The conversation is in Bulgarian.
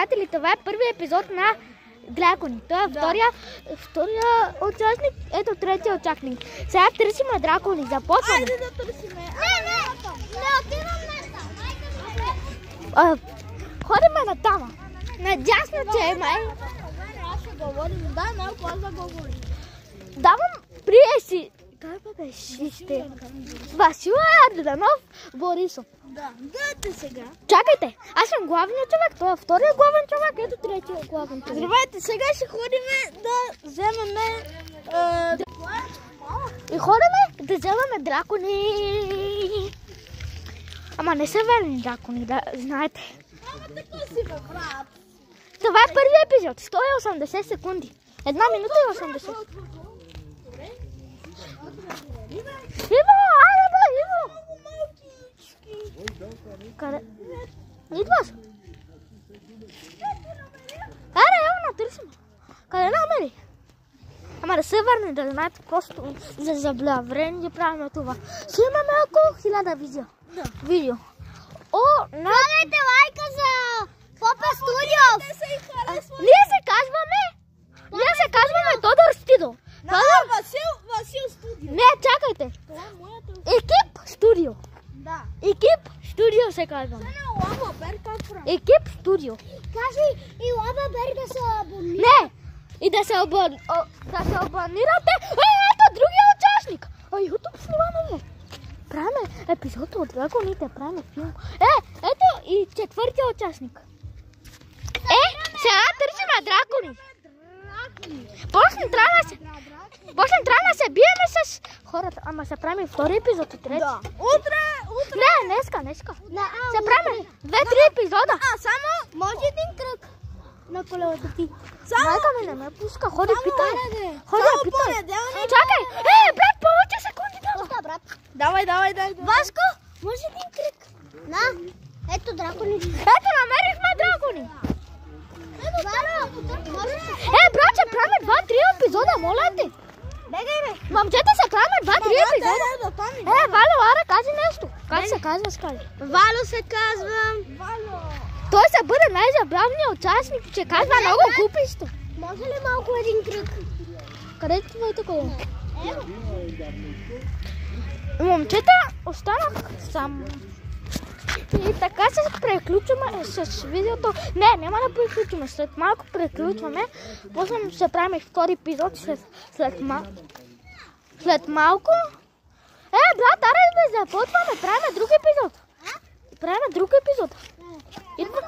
приятели, това е първият епизод на Дракони. Той е втория участник, ето третия участник. Сега търсим дракони, започваме. Айде да търсиме. Не отивам на там. Ходиме на тама. Надясно, че е май. Аз ще говорим. Дай малко, аз да говорим. Давам приеси. Кой бе шиште? Васил Арданов Борисов. Да, дайте сега. Чакайте, аз съм главният човек, той е втория главен човек, ето третия главен човек. Здравейте, сега ще ходим да вземем И ходиме да вземаме дракони. Ама не са верни дракони, да знаете. Ама така си бе, брат. Това е първият епизод, 180 секунди. 1 минута и 80. Иво, айде бе, Иво! Къде? Идваш? Аре, ево натърсим. Къде намери? Ама да се върне, да знаете, просто за заблаврен да правим това. Ще имаме около 1000 видео. О, Давайте лайка за Попа Студио. Ние се казваме Тодор Студио. Васил Студио. Не, чакайте. Това е моята. Екип Студио. Да. Екип Студио се казваме. Лава Бер как прави? Екип Студио. Кажи и Лава Бер да се абонира. Не! И да се абонирате. Ето другия участник. YouTube снимаме. Правим епизод от драконите, правим филм. Ето и четвъртия участник. Сега търсим дракони. После трябва да се биеме с хората. Ама се правим втори епизод и трети. Да. Утре. Не, днеска. Се правим 2-3 епизода. Само може един кръг на колелата ти. Майка ми не ме пуска. Ходи, питай. Ходи, питай. Понеделник. Чакай. Брат, повече секунди. Да, брат. Давай. Васко, може един кръг. На, ето дракони. Ето, намерихме дракони. Братче, правим 2-3 епизода, моля те. Момчета се правим 2-3 епизода. Вало, аре, кажи нещо. Как се казва, скали? Вало се казвам. Вало. Той ще бъде най-забавният участник, че казва много глуписто. Може ли малко един кръг? Къде е твоето колело? Момчета, останах сам. И така се преключваме с видеото. Не, няма да преключваме. След малко преключваме. После ще правим втори епизод след малко. Брат, аре да започваме. Правим друг епизод. Идва.